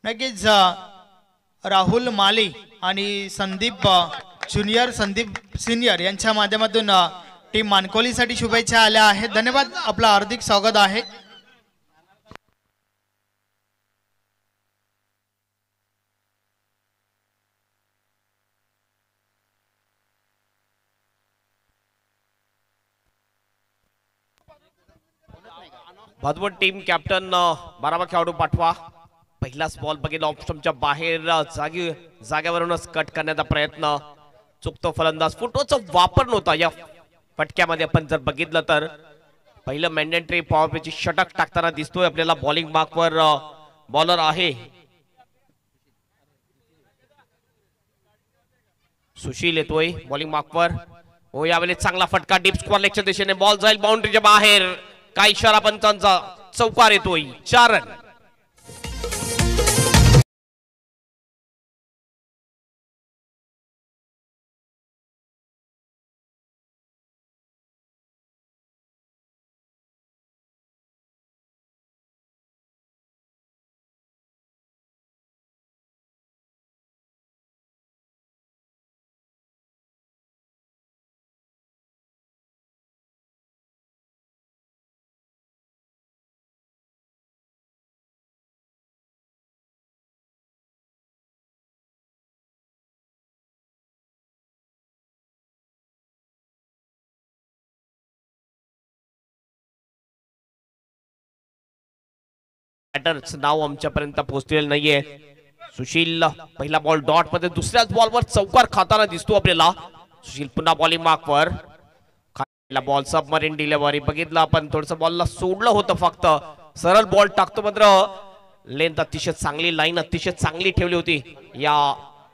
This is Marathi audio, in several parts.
नक्कीच राहुल माली आणि संदीप ज्युनियर संदीप सिनियर यांच्या माध्यमातून टीम मानकोलीसाठी शुभेच्छा आल्या आहेत। धन्यवाद, आपला हार्दिक स्वागत आहे। भादवड टीम कॅप्टन 12 खेळाडू पाठवा। पहिलाच बॉल बघितला ऑफ स्टंपच्या बाहेर जागेवरूनच कट करण्याचा प्रयत्न, चुकतो फलंदाज। फुटोचा वापर नव्हता या फटक्यामध्ये। आपण जर बघितलं तर पहिलं मॅन्डेटरी पॉवर प्लेची षटक टाकताना दिसतोय आपल्याला। बॉलिंग मार्कवर बॉलर आहे सुशील, येतोय बॉलिंग मार्कवर। हो, यावेळी चांगला फटका डीप स्क्वेअर लेगच्या दिशेने, बॉल जाईल बाउंड्रीच्या बाहेर। काय इशारा पंचांचा, चौकार येतोय, 4 रन। बॅटर्स नाव आमच्यापर्यंत पोहोचलेलं नाहीये। सुशील पहिला बॉल डॉट मध्ये, दुसऱ्याच बॉलवर चौकार खाताना दिसतो आपल्याला। सुशील पुन्हा बॉलिंग मार्कवर, खायला बॉल सबमरीन डिलिव्हरी बघितला आपण, थोडस बॉलला सोडलं होतं फक्त। सरळ बॉल टाकतो, मात्र लेंथ अतिशय चांगली, लाईन अतिशय चांगली ठेवली होती या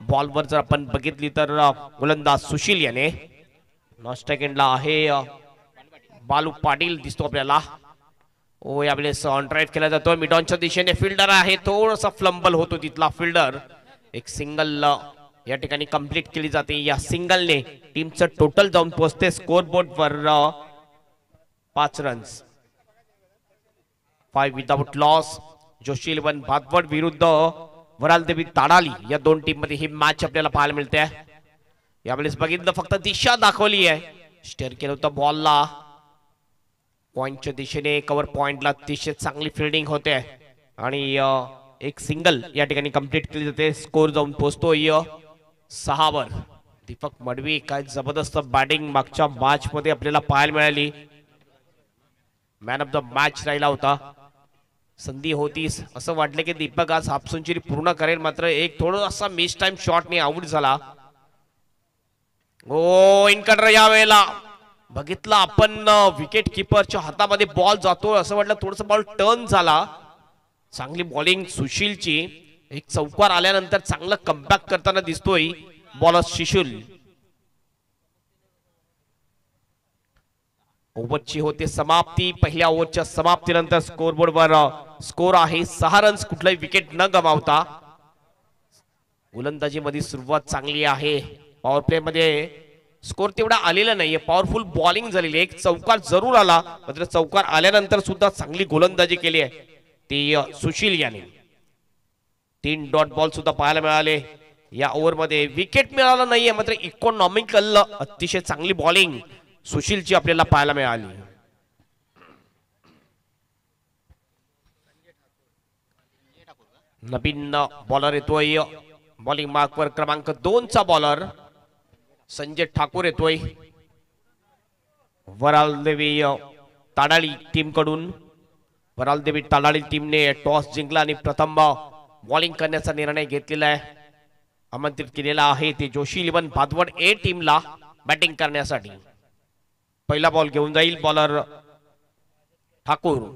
बॉलवर। जर आपण बघितली तर गोलंदाज सुशील याने सेकंडला आहे बालू पाटील दिसतो आपल्याला। ओ, यावेळेस ऑन ड्राईव्ह केला जातो मिड ऑनच्या दिशेने। फिल्डर आहे, थोडासा फ्लंबल होतो तिथला फिल्डर। एक सिंगल या ठिकाणी कंप्लीट केली जाते। या सिंगलने टीमचं टोटल जाऊन पोहोचते स्कोर बोर्डवर 5 रन्स। 5 without loss. जोशी 11 भादवड विरुद्ध वरालदेवी ताडाली या दोन टीम मध्ये ही मॅच आपल्याला पाहायला मिळते। यावेळेस बघितलं फक्त दिशा दाखवली आहे, स्टेअर केलं होतं बॉलला पॉइंटच्या दिशेने। कव्हर पॉइंटला अतिशय चांगली फिल्डिंग होते आणि एक सिंगल या ठिकाणी कंप्लीट केली जाते। स्कोर जाऊन पोहोचतोय 6 वर। दीपक मडवी, काय जबरदस्त बॅटिंग मागच्या मॅच मध्ये आपल्याला पाहायला मिळाली। मॅन ऑफ द मॅच राहिला होता। संधी होतीच, असं वाटलं की दीपक आज हाफ सेंचुरी पूर्ण करेल, मात्र एक थोडासा मिस टाइम शॉटने आउट झाला। ओ, इनकटर या वेळेला बघितला आपण, विकेट किपरच्या हातामध्ये बॉल जातो असं वाटलं, थोडस बॉल टर्न झाला। चांगली बॉलिंग सुशीलची, एक चौकार आल्यानंतर चांगलं कमबॅक करताना दिसतोय बॉलर सुशील। ओव्हरची होते समाप्ती। पहिल्या ओव्हरच्या समाप्तीनंतर स्कोरबोर्डवर स्कोर आहे 6 रन्स, कुठलाही विकेट न गमावता। गोलंदाजी मध्ये सुरुवात चांगली आहे। पॉवर प्ले मध्ये स्कोर तेवढा आलेला नाहीये, पॉवरफुल बॉलिंग झालेली। एक चौकार जरूर आला, मात्र चौकार आल्यानंतर सुद्धा चांगली गोलंदाजी केली आहे ती सुशील याने। 3 डॉट बॉल सुद्धा पाहायला मिळाले या ओव्हर मध्ये। विकेट मिळाला नाहीये, मात्र इकॉनॉमिकल अतिशय चांगली बॉलिंग सुशीलची आपल्याला पाहायला मिळाली। नवीन बॉलर येतोय बॉलिंग मार्कवर, क्रमांक 2 चा बॉलर संजय ठाकूर येतोय वरालदेवी ताडाली टीम कडून। वरालदेवी ताडाली टीमने टॉस जिंकला आणि प्रथम बॉलिंग करण्याचा निर्णय घेतलेला आहे। आमंत्रित केलेला आहे ते जोशी 11 भादवड ए टीमला बॅटिंग करण्यासाठी। पहिला बॉल घेऊन जाईल बॉलर ठाकूर।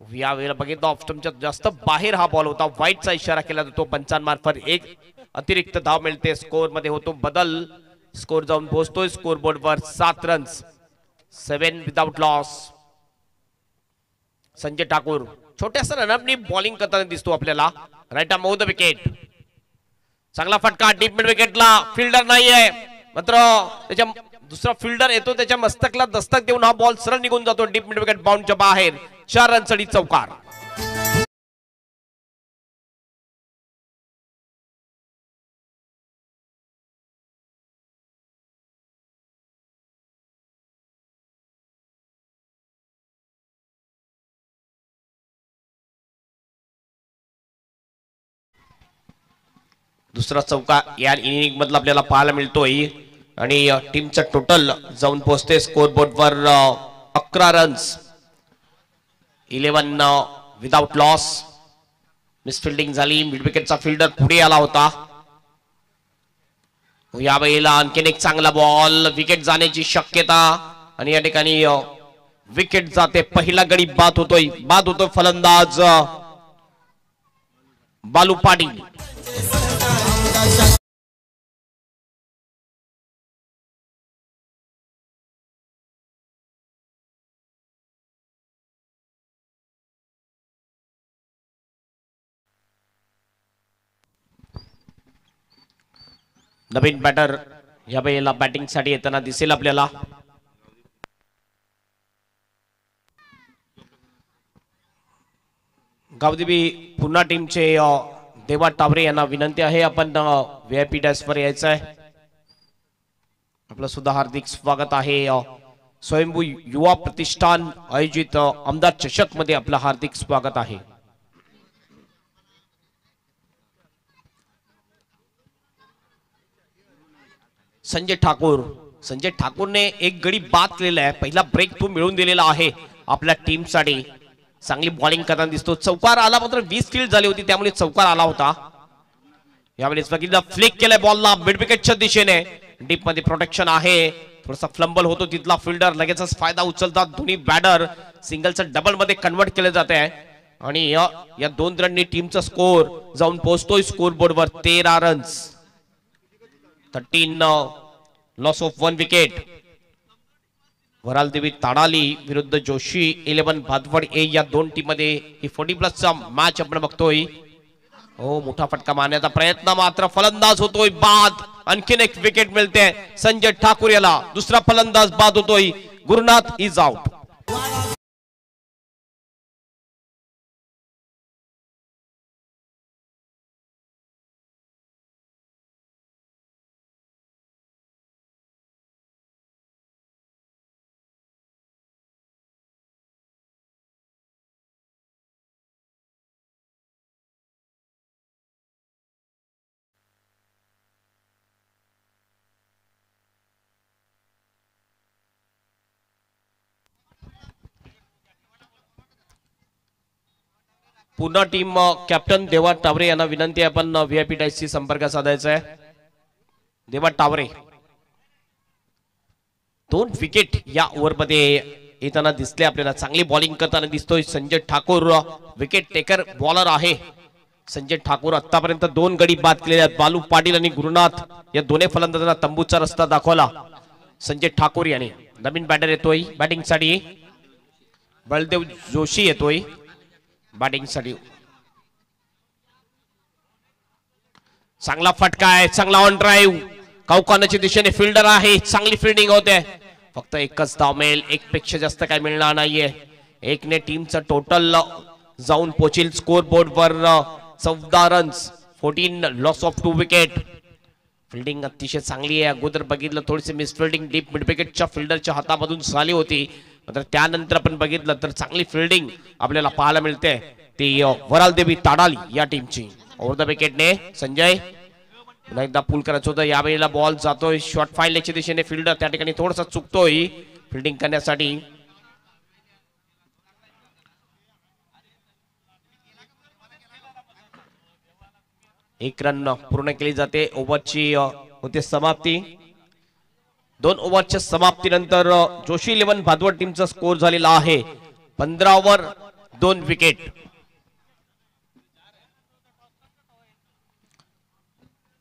यावेळेला बघितलं ऑफ स्टंपच्या जास्त बाहेर हा बॉल होता, वाईटचा इशारा केला जातो पंचांमार्फत। एक अतिरिक्त धाव मिळते, स्कोर मध्ये होतो बदल। स्कोर जाऊन पोहोचतोय स्कोर बोर्डवर 7 runs, 7 without loss. Sanjay Thakur छोट्याशा रनअपनी बॉलिंग करताना दिसतो आपल्याला। Right arm over the wicket, चांगला फटका डीप मिड विकेटला। फिल्डर नाहीये, मात्र त्याच्या दुसरा फिल्डर येतो, त्याच्या मस्तकला दस्तक देऊन हा बॉल सरळ निघून जातो डीप मिड विकेट बाउंडच्या बाहेर। 4 रनसाठी चौकार। दुसरा चौका या इनिंग मधला आपल्याला पाहायला मिळतोय आणि टीमचं टोटल जाऊन पोहोचते स्कोर बोर्डवर 11 रन्स. 11 without loss. मिसफिल्डिंग झाली. मिड विकेटचा फिल्डर पुढे आला होता. या वेळेला आणखीन एक चांगला बॉल. विकेट जाण्याची शक्यता आणि या ठिकाणी विकेट जाते. पहिला गडी बाद होतोय फलंदाज बालू पाटील. नवीन बॅटर या वेळेला बॅटिंग साठी येताना दिसेल आपल्याला. गावदेवी पुन्हा टीमचे देवा टावरे यांना विनंती आहे आपण VIP डॅश वर यायचं आहे. आपलं सुद्धा हार्दिक स्वागत आहे. स्वयंभू युवा प्रतिष्ठान आयोजित आमदार चषक मध्ये आपलं हार्दिक स्वागत आहे. संजय ठाकूरने एक गडी बाद केलेला आहे. पहिला ब्रेक थ्रू मिळवून दिलेला आहे आपल्या टीम साठी. चांगली बॉलिंग करताना दिसतो. चौकार आला मात्र 20 फील्ड झाली होती त्यामुळे चौकार आला होता. यावेळेस बघितलं फ्लिक केलाय बॉलला मिड विकेटच्या दिशेने. डीप मध्ये प्रोटेक्शन आहे. थोडासा फ्लंबल होतो तिथला फिल्डर लगेचच फायदा उचलतात दोन्ही बॅटर. सिंगलचं डबल मध्ये कन्वर्ट केलं जात आहे आणि या 2 रननी टीमचा स्कोर जाऊन पोहोचतोय स्कोर बोर्डवर 13 runs. 13 loss of 1 wicket. Varaldevi Tadali विरुद्ध जोशी 11 भादवड या 2 टीम मध्ये ही 40+ मॅच आपण बघतोय. हो मोठा फटका मारण्याचा प्रयत्न मात्र फलंदाज होतोय बाद. आणखीन एक विकेट मिळते संजय ठाकूर याला. दुसरा फलंदाज बाद होतोय. Gurunath is out. पुन्हा टीम कॅप्टन देवा टावरे यांना विनंती आहे आपण VIP डॅशशी संपर्क साधायचा आहे. देवा टावरे 2 विकेट या ओव्हरमध्ये येताना दिसले आपल्याला. चांगली बॉलिंग करताना दिसतोय Sanjay Thakur. Wicket taker bowler आहे संजय ठाकूर. आतापर्यंत 2 गडी बाद केलेले आहेत. बालू पाटील आणि गुरुनाथ या दोन्ही फलंदाजांना तंबूचा रस्ता दाखवला संजय ठाकूर याने. नवीन बॅटर येतोय बॅटिंग साठी. बलदेव जोशी येतोय बॅटिंग साठी. चांगला फटका आहे. चांगला ऑन ड्राईव्ह. कौकानाच्या दिशेने फिल्डर आहे. चांगली फिल्डिंग होते. फक्त एकच धाव मिळेल. 1 पेक्षा जास्त काय मिळणार नाहीये. 1 ने टीमचं टोटल जाऊन पोहोचेल स्कोर बोर्ड वर 14 runs. 14 loss of 2 wicket. Fielding अतिशय चांगली आहे. अगोदर बघितलं थोडीशी मिसफिल्डिंग डीप मिड विकेटच्या फिल्डरच्या हातामधून झाली होती. मात्र त्यानंतर आपण बघितलं तर चांगली फिल्डिंग आपल्याला पाहायला मिळते ती वरालदेवी ताडाली या टीमची. ओव्हर द विकेटने संजय पुन्हा एकदा पुल करायचं होतं. यावेळेला बॉल जातोय शॉर्ट फाईलच्या दिशेने. फिल्डर त्या ठिकाणी थोडासा चुकतोय फिल्डिंग करण्यासाठी. एक रन पूर्ण केली जाते. ओव्हरची होते समाप्ती. 2 ओव्हरच्या समाप्तीनंतर जोशी 11 भादवड टीमचा स्कोर झालेला आहे 15 ओव्हर 2 विकेट.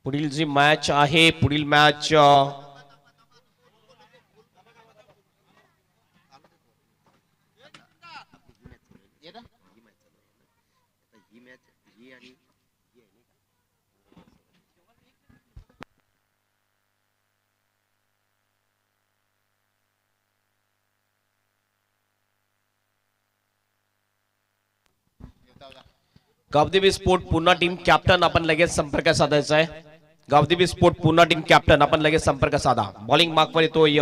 पुढील जी मॅच आहे पुढील मॅच गावदेवी स्पोर्ट पुन्हा टीम कॅप्टन आपण लगेच संपर्क साधायचा आहे. गावदेवी स्पोर्ट पुन्हा टीम कॅप्टन आपण लगेच संपर्क साधा. बॉलिंग मार्कवर येतोय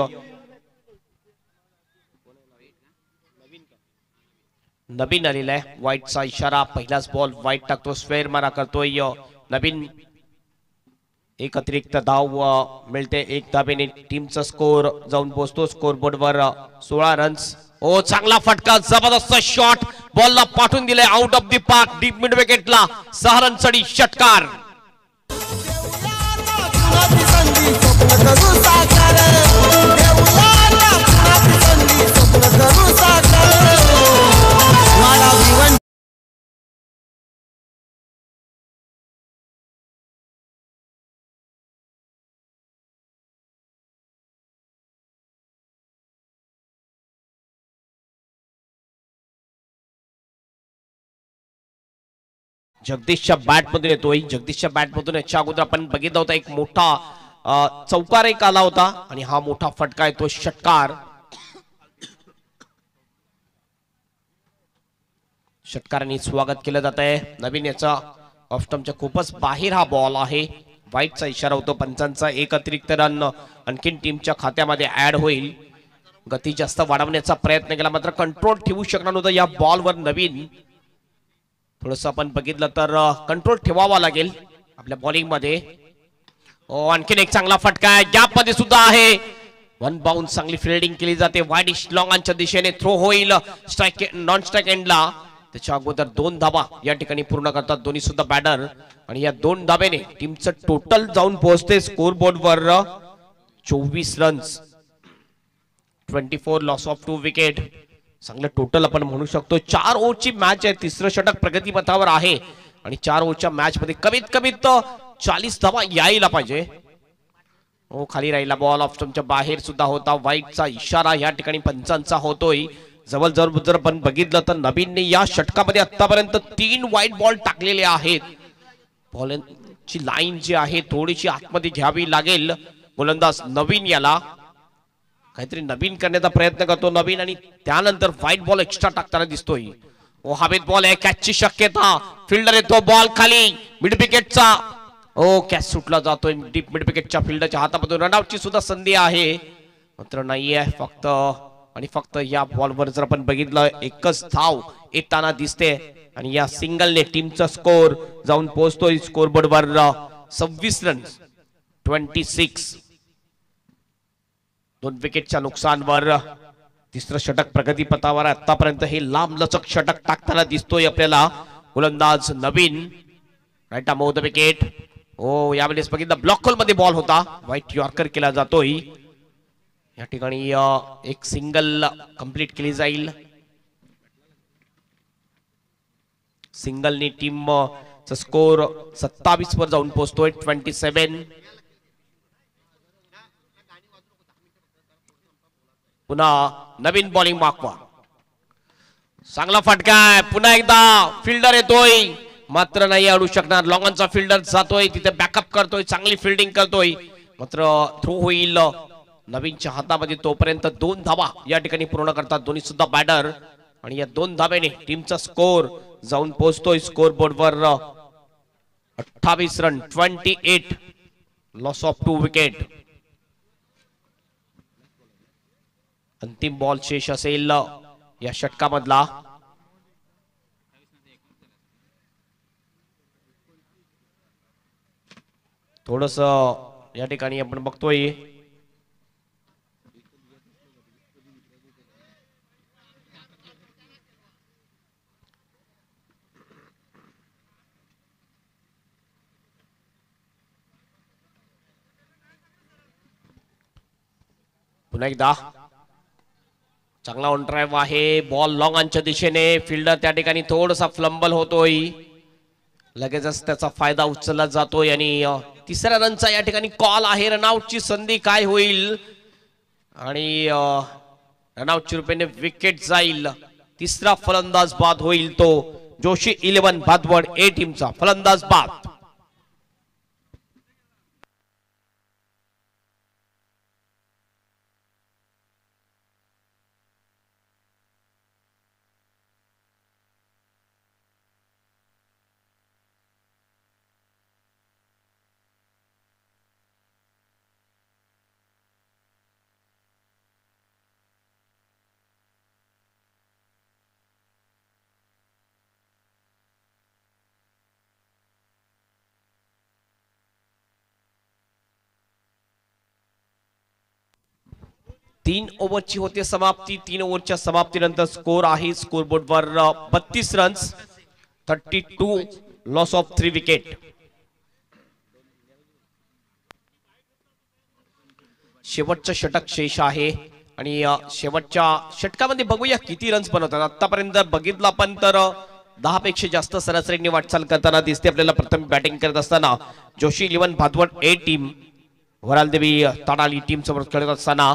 नवीन आलेला आहे. व्हाईटचा इशारा. पहिलाच बॉल व्हाईट टाकतो. स्क्वेअर मारा करतोय नवीन. एक अतिरिक्त धाव मिळते. एक धावेने टीमचा स्कोर जाऊन पोहोचतो स्कोर बोर्डवर 16 रन्स. ओ चांगला फटका, जबरदस्त शॉट, बॉलला पाठवून दिले out of the park, deep mid विकेटला 6 रनसाठी षटकार. जगदीशच्या बॅट मधून येतोय. जगदीशच्या बॅट मधून याच्या अगोदर आपण बघितला होता एक मोठा चौकार एक आला होता आणि हा मोठा फटका येतो षटकार. षटकारांनी स्वागत केलं जात आहे. नवीन याचा ऑफस्टम्पच्या खूपच बाहेर हा बॉल आहे. वाईटचा इशारा होतो पंचांचा. एक अतिरिक्त रन आणखीन टीमच्या खात्यामध्ये ऍड होईल. गती जास्त वाढवण्याचा प्रयत्न केला मात्र कंट्रोल ठेवू शकणार नव्हतं या बॉलवर. नवीन थोडस आपण बघितलं तर कंट्रोल ठेवावा लागेल आपल्या बॉलिंग मध्ये. आणखीन एक चांगला फटका आहे, गॅप मध्ये सुद्धा आहे. वन बाउंड चांगली फिल्डिंग केली जाते. वाईडिश लॉंगांच्या दिशेने थ्रो होईल स्ट्राइक नॉन स्ट्राइक एंडला. त्याच्या अगोदर 2 धाबा या ठिकाणी पूर्ण करतात दोन्ही सुद्धा बॅटर आणि या 2 धाब्याने टीमचं टोटल जाऊन पोहोचते स्कोर बोर्डवर 24 रन्स. 24 loss of 2 wicket. चांगलं टोटल आपण म्हणू शकतो. 4 ओव्हरची मॅच आहे. तिसरं षटक प्रगतीपथावर आहे आणि 4 ओव्हरच्या मॅच मध्ये कमीत कमीत 40 धावा यायला पाहिजे. खाली राहिला बॉल ऑफस्टम्पच्या बाहेर सुद्धा होता. वाईटचा इशारा या ठिकाणी पंचांचा होतोय. जवळ जर आपण बघितलं तर नवीनने या षटकामध्ये आतापर्यंत 3 वाईट बॉल टाकलेले आहेत. बॉलची लाईन जी आहे थोडीशी आतमध्ये घ्यावी लागेल. गोलंदाज नवीन याला काहीतरी नवीन करण्याचा प्रयत्न करतो नवीन आणि त्यानंतर व्हाईट बॉल एक्स्ट्रा टाकताना दिसतोय. हवेत बॉल आहे, कॅचची शक्यता. फिल्डर येतो, बॉल खाली मिड विकेटचा. कॅच सुटला जातोय डीप मिड विकेटच्या फिल्डरच्या हातामधून. रनआउटची सुद्धा संधी आहे मात्र नाहीये. फक्त या बॉलवर जर आपण बघितलं एकच धाव येताना दिसते आणि या सिंगलने टीमचा स्कोर जाऊन पोहोचतोय स्कोर बोर्डवर 26 रन्स 26. 2 विकेटच्या नुकसानवर तिसरं षटक प्रगतीपथावर. आतापर्यंत हे लांब लचक षटक टाकताना दिसतोय आपल्याला गोलंदाज नवीन. राईट अमोव द विकेट. यावेळेस बघितलं ब्लॉक होल मध्ये बॉल होता. व्हाईट यॉर्कर केला जातोय. या ठिकाणी एक सिंगल कंप्लीट केली जाईल. सिंगलनी टीम चा स्कोर 27 वर जाऊन पोहोचतोय 27. पुन्हा नवीन बॉलिंग मागवा. चांगला फटका आहे. पुन्हा एकदा फिल्डर येतोय मात्र नाही आणू शकणार. लॉंगनचा फिल्डर जातोय तिथे बॅकअप करतोय. चांगली फिल्डिंग करतोय मात्र थ्रो होईल नवीनच्या हातामध्ये. तोपर्यंत 2 धावा या ठिकाणी पूर्ण करतात दोन्ही सुद्धा बॅटर आणि या 2 धाब्याने टीमचा स्कोर जाऊन पोहोचतोय स्कोर बोर्डवर 28 रन 28 लॉस ऑफ 2 विकेट. अंतिम बॉल शेष असेल या षटकामधला. थोडस या ठिकाणी आपण बघतोय पुन्हा एकदा चांगला ऑन ड्राइव्ह आहे. बॉल लॉंगांच्या दिशेने. फिल्डर त्या ठिकाणी थोडासा फ्लंबल होतोय. लगेचच त्याचा फायदा उचलला जातोय आणि तिसऱ्या रनचा या ठिकाणी कॉल आहे. रनआउटची संधी काय होईल आणि रनआउटच्या रूपाने विकेट जाईल. तिसरा फलंदाज बाद होईल तो जोशी 11 भादवड ए टीमचा फलंदाज बाद. 3 ओव्हरची होते समाप्ती. 3 ओव्हरच्या समाप्तीनंतर स्कोर आहे स्कोरबोर्डवर 32 रन्स, 32, लॉस ऑफ 3 विकेट. शेवटचं षटक शेष आहे आणि शेवटच्या षटकामध्ये बघूया किती रन्स बनवतात. आतापर्यंत बघितलं आपण तर 10 पेक्षा जास्त सरासरीने वाटचाल करताना दिसते आपल्याला. प्रथम बॅटिंग करत असताना जोशी 11 भातवड ए टीम, वरालदेवी ताडाली टीम सोबत खेळत असताना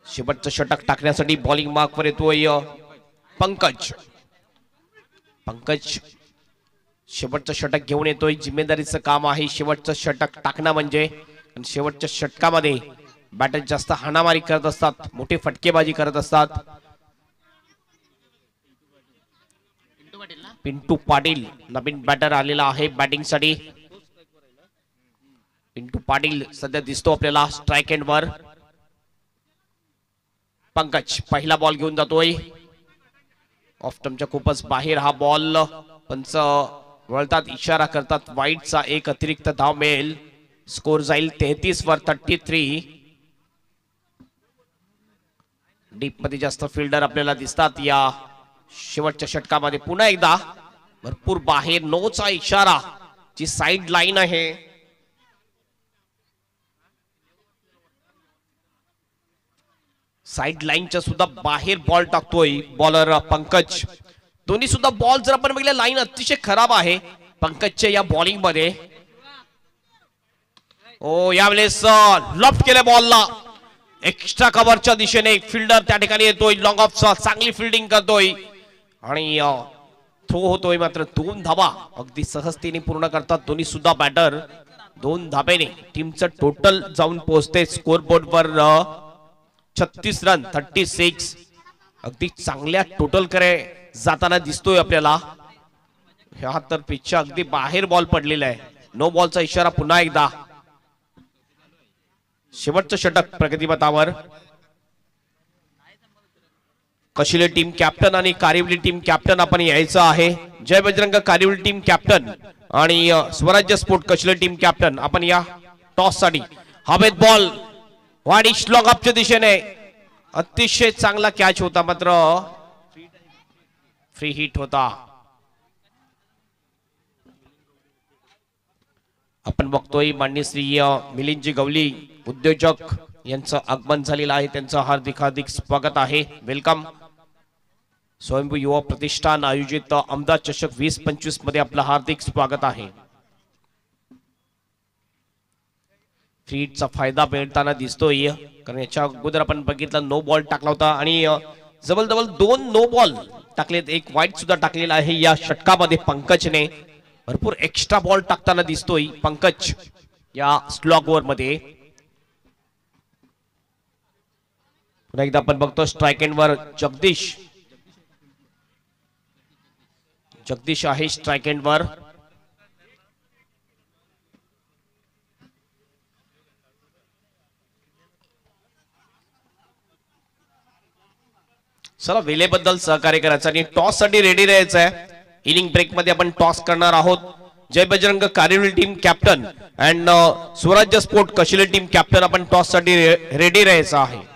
शेवटचं षटक टाकण्यासाठी बॉलिंग मार्कवर येतोय पंकज. शेवटचं षटक घेऊन येतोय. जिम्मेदारीचं काम आहे शेवटचं षटक टाकणं म्हणजे. शेवटच्या षटकामध्ये बॅटर जास्त हाणामारी करत असतात, मोठी फटकेबाजी करत असतात. पिंटू पाटील नवीन बॅटर आलेला आहे बॅटिंग साठी. पिंटू पाटील सध्या दिसतो आपल्याला स्ट्राइक एंड वर. पंकज पहिला बॉल घेऊन जातोय. ऑफ स्टंपच्या खूपच बाहेर हा बॉल. पंच वळतात, इशारा करतात वाईटचा. एक अतिरिक्त धाव मिळेल. स्कोर जाईल 33 वर 33. डीप मध्ये जास्त फिल्डर आपल्याला दिसतात या शेवटच्या षटकामध्ये. पुन्हा एकदा भरपूर बाहेर, नोचा इशारा. जी साइड लाईन आहे साइड लाईनच्या सुद्धा बाहेर बॉल टाकतोय बॉलर पंकज. दोन्ही सुद्धा बॉल जर आपण बघितलं लाईन अतिशय खराब आहे पंकजच्या या बॉलिंग मध्ये. ओ यावेळेस लॉफ्ट केल्या बॉलला एक्स्ट्रा कव्हरच्या दिशेने. फिल्डर त्या ठिकाणी येतोय, लॉंग ऑफचा चांगली फिल्डिंग करतोय आणि थ्रो होतोय. मात्र 2 धावा अगदी सहजतेने पूर्ण करतात दोन्ही सुद्धा बॅटर. 2 धाब्याने टीमचं टोटल जाऊन पोहोचते स्कोरबोर्डवर 36 रन 36. अगदी चांगल्या टोटल करे जाताना दिसतोय आपल्याला. ह्या तर पिचच्या अगदी बाहेर बॉल पडलेला आहे. नो बॉलचा इशारा पुन्हा एकदा. शेवटचं षटक प्रगतीपथावर. कशिले टीम कॅप्टन आणि कारिवली टीम कॅप्टन आपण यायचं आहे. जय बजरंग कारिवली टीम कॅप्टन आणि स्वराज्य स्पोर्ट कशिले टीम कॅप्टन आपण या टॉस साठी. हवेत बॉल वाडी स्लॉग अपच्या दिशेने. अतिशय चांगला कॅच होता मात्र फ्री हिट होता. आपण बघतोय माननीय श्री मिलिंदजी गवली उद्योजक यांचं आगमन झालेलं आहे. त्यांचं हार्दिक स्वागत आहे. वेलकम. स्वयंभू युवा प्रतिष्ठान आयोजित अहमदाबाद चषक 2025 मध्ये आपलं हार्दिक स्वागत आहे. फ्री हिटचा फायदा मिळताना दिसतोय कारण याच्या अगोदर आपण बघितलं नो बॉल टाकला होता आणि जवळजवळ 2 नो बॉल टाकलेत. एक वाईट सुद्धा टाकलेला आहे या षटकामध्ये पंकजने. भरपूर एक्स्ट्रा बॉल टाकताना दिसतोय पंकज या स्लॉग ओव्हर मध्ये. पुन्हा एकदा आपण बघतो स्ट्राइक एंड वर जगदीश आहे स्ट्राइक एंड वर. चला वेळेबद्दल सहकार्य करायचं आणि टॉस साठी रेडी राहायचं आहे. इनिंग ब्रेक मध्ये आपण टॉस करणार आहोत. जय बजरंग कारिवली टीम कॅप्टन अँड स्वराज्य स्पोर्ट कशिले टीम कॅप्टन आपण टॉस साठी रेडी राहायचं आहे.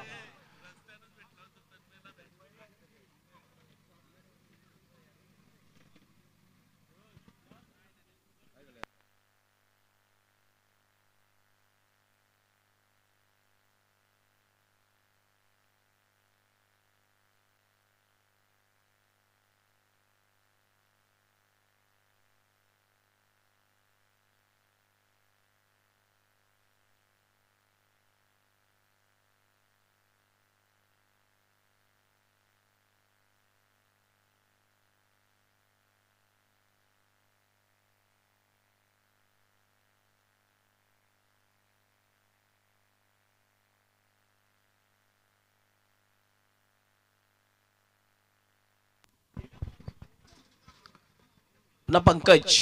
पंकज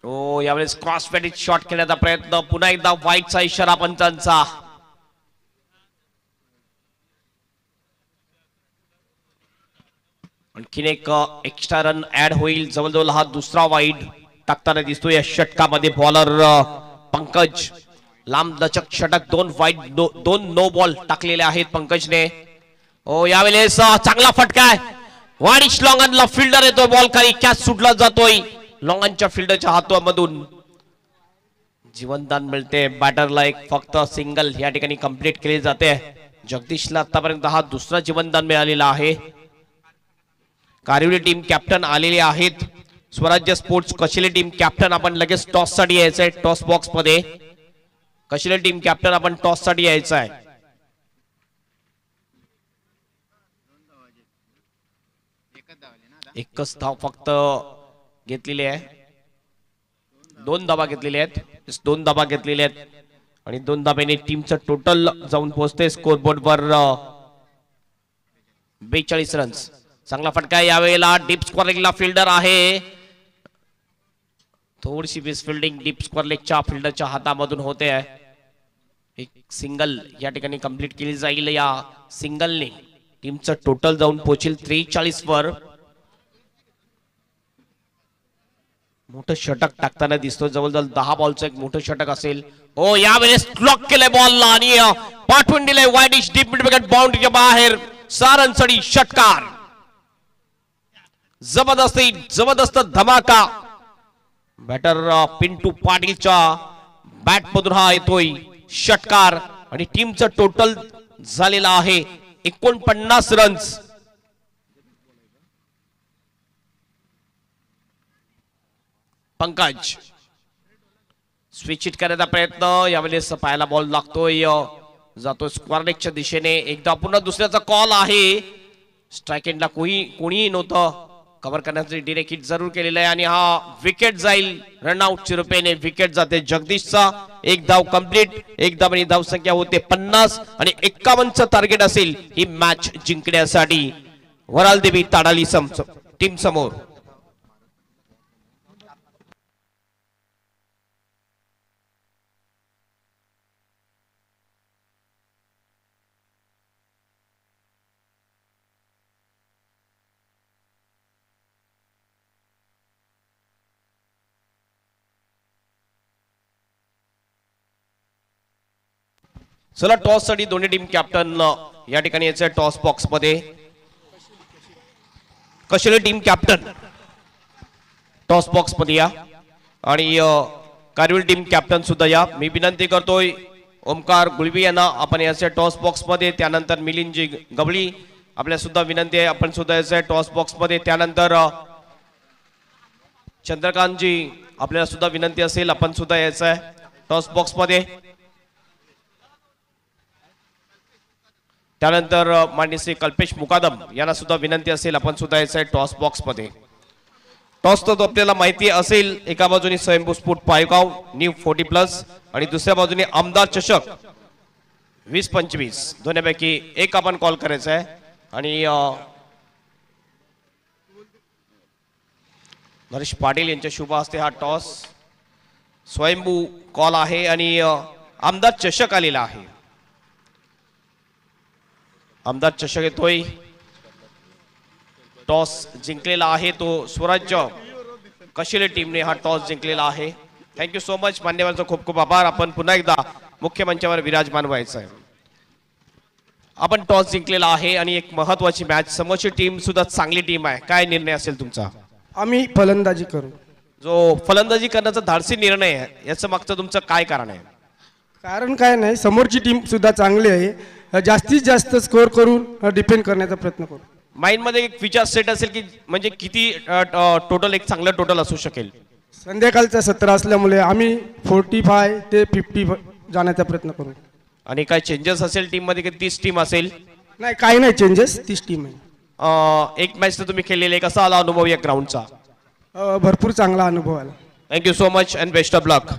ओ यावेळेस क्रॉस फॅटिक शॉट खेळण्याचा प्रयत्न. पुन्हा एकदा वाईटचा इशारा पंचांचा. आणखीन एक एक्स्ट्रा रन ऍड होईल. जवळजवळ हा दुसरा वाईड टाकताना दिसतो या षटकामध्ये बॉलर पंकज. लांब लचक षटक, 2 वाईड 2 नो बॉल टाकलेले आहेत पंकजने. हो यावेळेस चांगला फटका आहे. वाडिश लॉंगनला फिल्डर येतोय, बॉल खाली कॅच सुटला जातोय. लॉंगनच्या फिल्डरच्या हातामधून जीवनदान मिळते. बॅटरला एक फक्त सिंगल या ठिकाणी कंप्लीट केली जाते. जगदीशला आतापर्यंत हा दुसरा जीवनदान मिळालेला आहे. कारिवली टीम कॅप्टन आलेले आहेत. स्वराज्य स्पोर्ट्स कशिले टीम कॅप्टन आपण लगेच टॉस साठी यायचंय. टॉस बॉक्स मध्ये कशिले टीम कॅप्टन आपण टॉस साठी यायचं आहे. एकच धाव फक्त घेतलेली आहे. 2 धावा घेतलेल्या आहेत. 2 धावा घेतलेल्या आहेत आणि 2 धाब्याने टीमचं टोटल जाऊन पोहोचते स्कोरबोर्ड वर 42 रन्स. चांगला फटका यावेळेला डीप स्क्वेअर लेगला फिल्डर आहे. थोडीशी बेस फिल्डिंग डीप स्क्वेअर लेगच्या फिल्डरच्या हातामधून होते आहे. एक सिंगल या ठिकाणी कंप्लीट केली जाईल. या सिंगलने टीमचं टोटल जाऊन पोहोचेल 43 वर. मोठं षटक टाकताना दिसतो. जवळजवळ 10 बॉलचं एक मोठं षटक असेल. हो यावेळेस क्लॉक केलंय बॉलला आणि पाठवून दिलंय वाईडिश डीप मिड विकेट बाउंड्रीच्या बाहेर. सारंसडी षटकार. जबरदस्त धमाका. बॅटर पिंटू पाटीलच्या बॅट मधून हा येतोय षटकार आणि टीमचं टोटल झालेलं आहे 49 रन्स. पंकज स्विच हिट करण्याचा प्रयत्न. यावेळेस पायाला बॉल लागतोय, जातोय स्क्वेअर लेगच्या दिशेने. एकदा पुन्हा दुसऱ्याचा कॉल आहे. स्ट्राइक एंडला कोणीही नव्हतं. कव्हर करण्यासाठी डिरेक्ट हिट जरूर केलेला आहे आणि हा विकेट जाईल. रनआउटच्या रूपाने विकेट जाते. जगदीशचा एक धाव कंप्लीट. एक धावांनी धावसंख्या होते 50 आणि 51चं टार्गेट असेल ही मॅच जिंकण्यासाठी. वरालदेवी ताडाली टीम समोर. चला टॉस साठी दोन्ही टीम कॅप्टन या ठिकाणी यायचं टॉस बॉक्स मध्ये. कशिले टीम कॅप्टन टॉस बॉक्स मध्ये या आणि कारिवली टीम कॅप्टन सुद्धा या. मी विनंती करतोय ओमकार गुळवी यांना आपण यायचं टॉस बॉक्स मध्ये. त्यानंतर मिलिंदजी गवळी आपल्या सुद्धा विनंती आहे आपण सुद्धा यायचं टॉस बॉक्स मध्ये. त्यानंतर चंद्रकांतजी आपल्याला सुद्धा विनंती असेल आपण सुद्धा यायचं टॉस बॉक्स मध्ये. त्यानंतर माननीय श्री कल्पेश मुकादम यांना सुद्धा विनंती असेल आपण सुद्धा यायचं टॉस बॉक्स मध्ये. टॉस तो आपल्याला माहिती असेल एका बाजूने स्वयंभू स्फोट 5 गाव न्यू 40+ आणि दुसऱ्या बाजूने आमदार चषक 20-25 दोन्हीपैकी एक आपण कॉल करायचा आहे. आणि नरेश पाटील यांच्या शुभ हस्ते हा टॉस स्वयंभू कॉल आहे आणि आमदार चषक आलेला आहे. आमदार चषक येतोय. टॉस जिंकलेला आहे तो स्वराज्य कशिले टीमने हा टॉस जिंकलेला आहे. Thank you so much. मान्यवरांचा खूप खूप आभार. आपण पुन्हा एकदा मुख्य मंचावर विराजमान व्हायचं आहे. आपण टॉस जिंकलेला आहे आणि एक महत्वाची मॅच. समोरची टीम सुद्धा चांगली टीम आहे. काय निर्णय असेल तुमचा? आम्ही फलंदाजी करू. जो फलंदाजी करण्याचा धाडसी निर्णय आहे याचं मागचं तुमचं काय कारण आहे? कारण काय नाही, समोरची टीम सुद्धा चांगली आहे. जास्तीत जास्त स्कोर करून डिपेंड करण्याचा प्रयत्न करू. माइंड मध्ये एक विचार सेट असेल की म्हणजे किती टोटल एक चांगलं टोटल असू शकेल? संध्याकाळचा सत्र असल्यामुळे आम्ही 45 ते 50 जाण्याचा प्रयत्न करू. आणि काय चेंजेस असेल टीम मध्ये की 30 टीम असेल? नाही, काही नाही चेंजेस. 30 टीम आहे. एक मॅच तर तुम्ही खेळलेले, कसा आला अनुभव या ग्राउंडचा? भरपूर चांगला अनुभव आला. Thank you so much and best of luck.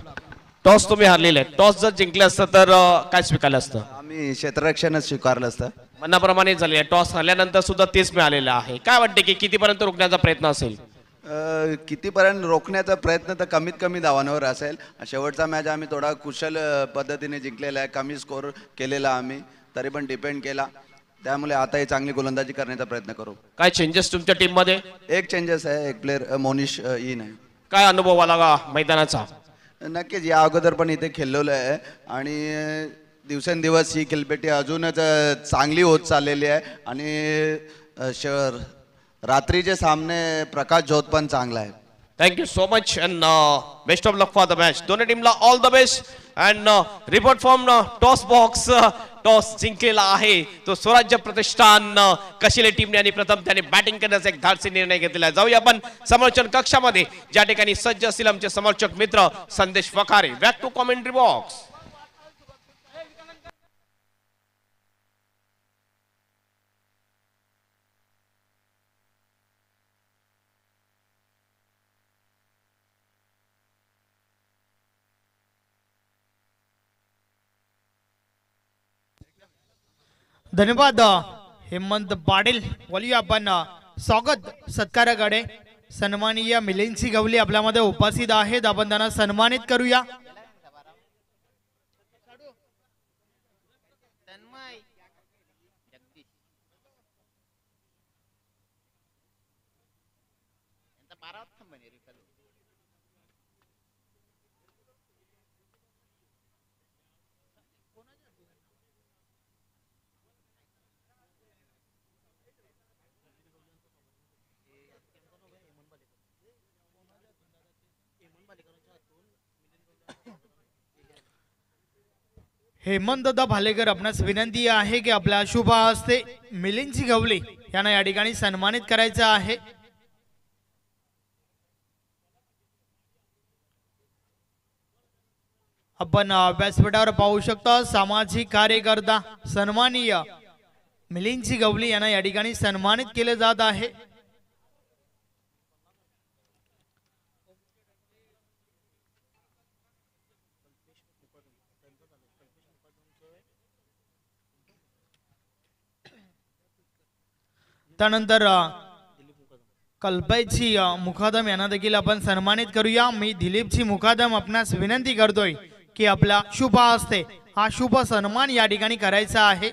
Toss तुम्ही हारलेले आहे. टॉस जर जिंकलं असतं तर काय स्वीकारलं असतं? आम्ही क्षेत्ररक्षणच स्वीकारलं असतं. मनाप्रमाणे झाले. टॉस हरल्यानंतर सुद्धा तेच मिळालेलं आहे. काय वाटते की कितीपर्यंत रोखण्याचा प्रयत्न असेल? कितीपर्यंत रोखण्याचा प्रयत्न तर कमीत कमी धावांवर असेल. शेवटचा मॅच आम्ही थोडा कुशल पद्धतीने जिंकलेला आहे. कमी स्कोर केलेला आम्ही, तरी पण डिपेंड केला. त्यामुळे आताही चांगली गोलंदाजी करण्याचा प्रयत्न करू. काय चेंजेस तुमच्या टीम मध्ये? एक चेंजेस आहे, एक प्लेअर मोनिश इन आहे. काय अनुभव आला का मैदानाचा? नक्कीच या अगोदर पण इथे खेळलेलो आहे आणि दिवसेंदिवस ही खेळपेटी अजूनच चांगली होत चाललेली आहे आणि रात्रीचे सामने प्रकाश झोत पण चांगला आहे. Thank you so much and best of luck for the match. दोन्ही टीमला all the best and report from toss box. Toss जिंकलेला आहे तो स्वराज्य प्रतिष्ठान कशिले टीमने आणि प्रथम त्याने बॅटिंग करण्याचा एक धाडसी निर्णय घेतलेला आहे. जाऊया आपण समोरच्या कक्षामध्ये ज्या ठिकाणी सज्ज असतील आमचे समोरचक मित्र Sandesh Wakhare. Back to commentary box. धन्यवाद हेमंत पाटील. बोलूया आपण स्वागत सत्काराकडे. सन्माननीय मिलिंद गवली आपल्यामध्ये उपस्थित आहेत. आपण त्यांना सन्मानित करूया. हेमंत भालेकर आपणास विनंती आहे की आपल्या शुभ हस्ते मिलिंद गवली यांना या ठिकाणी सन्मानित करायचं आहे. आपण व्यासपीठावर पाहू शकता सामाजिक कार्यकर्ता सन्माननीय मिलिंद गवली यांना या ठिकाणी सन्मानित केले जात आहे. त्यानंतर कल्पेशजी मुकादम यांना देखील आपण सन्मानित करूया. मी दिलीपजी मुकादम आपणास विनंती करतोय की आपल्या शुभ हस्ते हा शुभ सन्मान या ठिकाणी करायचा आहे.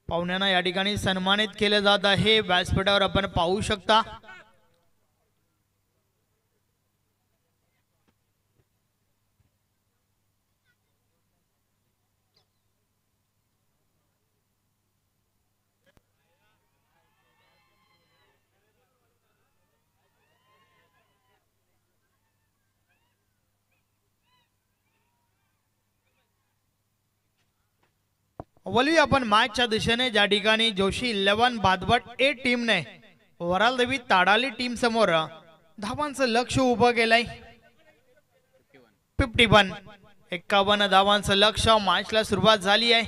पाहुण्यांना या ठिकाणी सन्मानित केले जात आहे. व्यासपीठावर आपण पाहू शकता. वली आपण मॅचच्या दिशेने ज्या ठिकाणी जोशी 11 भादभट ए टीमने वरालदेवी ताडाली टीम समोर धावांचं लक्ष उभं केलंय. 51 धावांचं लक्ष. मॅचला सुरुवात झाली आहे.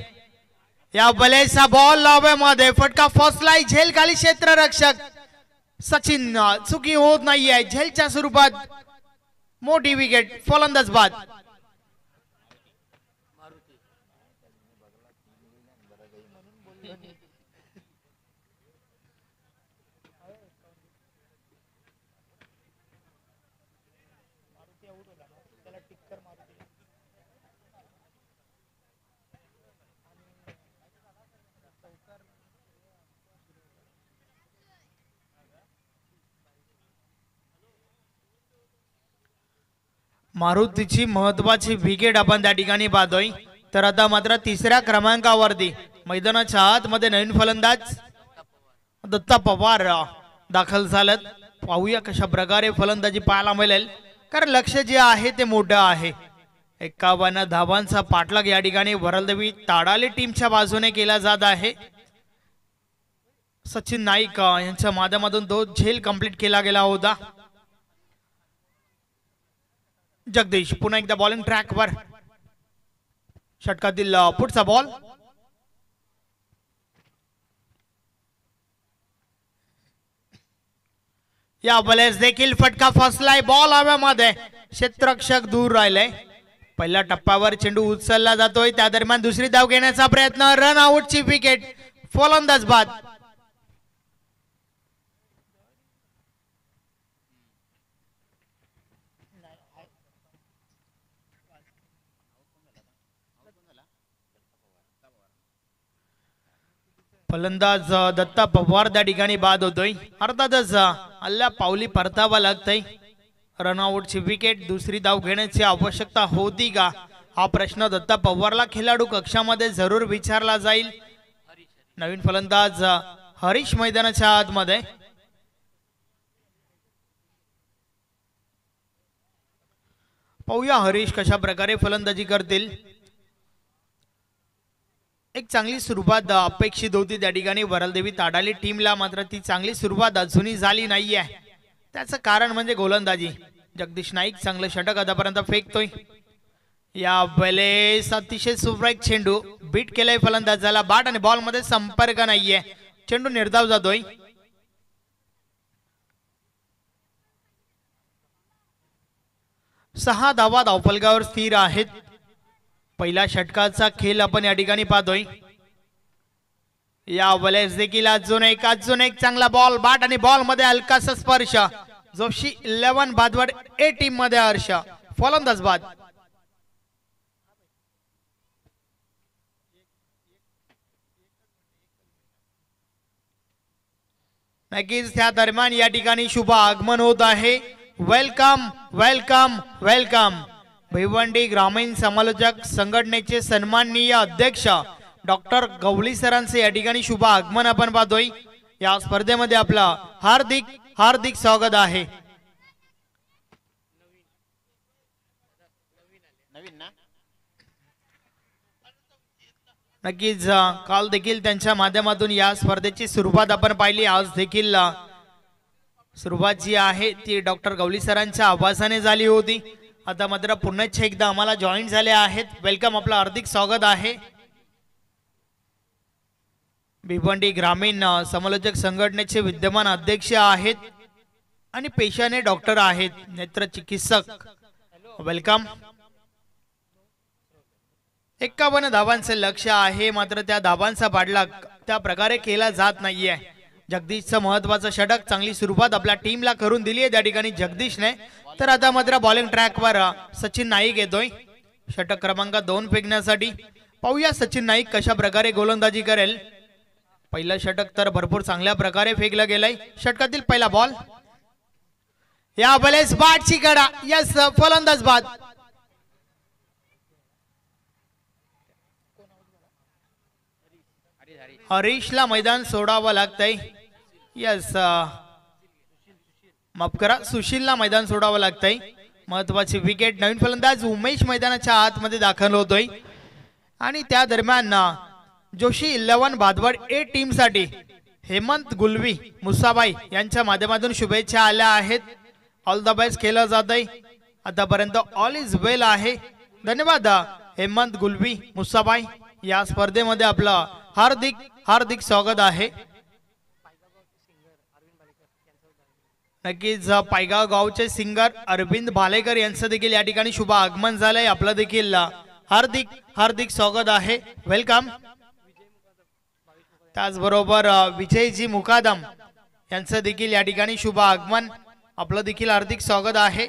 या बलेचा बॉल लाव्यामध्ये फटका फसलाय. झेल खाली क्षेत्ररक्षक सचिन चुकी होत नाहीये. झेलच्या स्वरूपात मोठी विकेट. फलंदाज बाद. मारुतीची महत्वाची विकेट आपण त्या ठिकाणी पाहतोय. तर आता मात्र तिसऱ्या क्रमांकावरती मैदानाच्या आतमध्ये नवीन फलंदाज दत्ता पवार दाखल झालेत. पाहूया कशा प्रकारे फलंदाजी पाहायला मिळेल, कारण लक्ष जे आहे ते मोठं आहे. 51 धावांचा पाठलाग या ठिकाणी वरलदेवी ताडाली टीमच्या बाजूने केला जात आहे. सचिन नाईक यांच्या माध्यमातून तो झेल कंप्लीट केला गेला होता. जगदीश पुन्हा एकदा बॉलिंग ट्रॅकवर. षटकातील पुढचा बॉल. या बॉलेस देखील फटका फसलाय. बॉल हव्यामध्ये. क्षेत्ररक्षक दूर राहिलाय. पहिल्या टप्प्यावर चेंडू उचलला जातोय. त्या दरम्यान दुसरी धाव घेण्याचा प्रयत्न. रन आउटची विकेट. फलंदाज बाद. फलंदाज दत्ता पवार त्या ठिकाणी बाद होतोय. अर्थातच अल्ला पावली परतावा लागतंय. रनआउटची विकेट, दुसरी धाव घेण्याची आवश्यकता होती का हा प्रश्न दत्ता पवारला खेळाडू कक्षामध्ये जरूर विचारला जाईल. नवीन फलंदाज हरीश मैदानाच्या आतमध्ये. पाहूया हरीश कशा प्रकारे फलंदाजी करतील. एक चांगली सुरुवात अपेक्षित होती त्या ठिकाणी वरलदेवी ताडाली टीमला, मात्र ती चांगली सुरुवात अजूनही झाली नाहीये. त्याचं कारण म्हणजे गोलंदाजी. जगदीश नाईक चांगलं षटक आतापर्यंत फेकतोय. या वेळेस अतिशय सुरेख चेंडू बीट केलाय फलंदाजाला. बॅट आणि बॉल मध्ये संपर्क नाहीये. चेंडू निर्धाव जातोय. सहा धावा धावफलकावर स्थिर आहेत. पहिल्या षटकाचा खेळ आपण या ठिकाणी पाहतोय. या वेळेस देखील अजून एक चांगला बॉल. बॅट आणि बॉल मध्ये हलकासा स्पर्श. जोशी 11 बादवर ए टीम मध्ये हर्ष. फलंदाज बाद. नक्कीच त्या दरम्यान या ठिकाणी शुभ आगमन होत आहे. Welcome welcome welcome. भिवंडी ग्रामीण समालोचक संघटनेचे सन्माननीय अध्यक्ष डॉक्टर गवळी सरांचे या ठिकाणी शुभ आगमन आपण पाहतोय. या स्पर्धेमध्ये आपलं हार्दिक हार्दिक स्वागत आहे. नक्कीच काल देखील त्यांच्या माध्यमातून या स्पर्धेची सुरुवात आपण पाहिली. आज देखील सुरुवात जी आहे ती डॉक्टर गवळी सरांच्या आवाजाने झाली होती. आता मात्र पुन्हा एकदा आम्हाला जॉईन झाले आहेत. वेलकम, आपलं हार्दिक स्वागत आहे. भिवंडी ग्रामीण समालोचक संघटनेचे विद्यमान अध्यक्ष आहेत आणि पेशाने डॉक्टर आहेत, नेत्र चिकित्सक. वेलकम. 51 धावांचं लक्ष आहे, मात्र त्या धावांचा पाठलाग त्या प्रकारे केला जात नाहीये. जगदीशचं महत्वाचं षटक, चांगली सुरुवात आपल्या टीमला करून दिली आहे त्या ठिकाणी जगदीशने. तर आता मात्र बॉलिंग ट्रॅकवर सचिन नाईक येतोय षटक क्रमांक 2 फेकण्यासाठी. पाहूया सचिन नाईक कशा प्रकारे गोलंदाजी करेल. पहिलं षटक तर भरपूर चांगल्या प्रकारे फेकलं गेलंय. षटकातील पहिला बॉल. या वेळेस बाटची कडा. यस, फलंदाज बाद. हरीशला मैदान सोडावं लागतंय. यस, माफ करा, सुशीलला मैदान सोडावं लागतंय. महत्वाची विकेट. नवीन फलंदाज उमेश मैदानाच्या आतमध्ये दाखल होतोय आणि त्या दरम्यान जोशी 11 बादवड ए टीम साठी हेमंत गुलवी मुसाबाई यांच्या माध्यमातून शुभेच्छा आल्या आहेत. ऑल द बेस्ट केलं जात आहे. आतापर्यंत ऑल इज वेल आहे. धन्यवाद हेमंत गुलवी मुसाबाई. या स्पर्धेमध्ये आपलं हार्दिक हार्दिक स्वागत आहे. नक्कीच पायगाव गावचे सिंगर अरविंद भालेकर यांचं देखील या ठिकाणी शुभ आगमन झालंय. आपलं देखील हार्दिक हार्दिक स्वागत आहे. वेलकम. त्याचबरोबर विजयजी मुकादम यांचं देखील या ठिकाणी शुभ आगमन. आपलं देखील हार्दिक स्वागत आहे.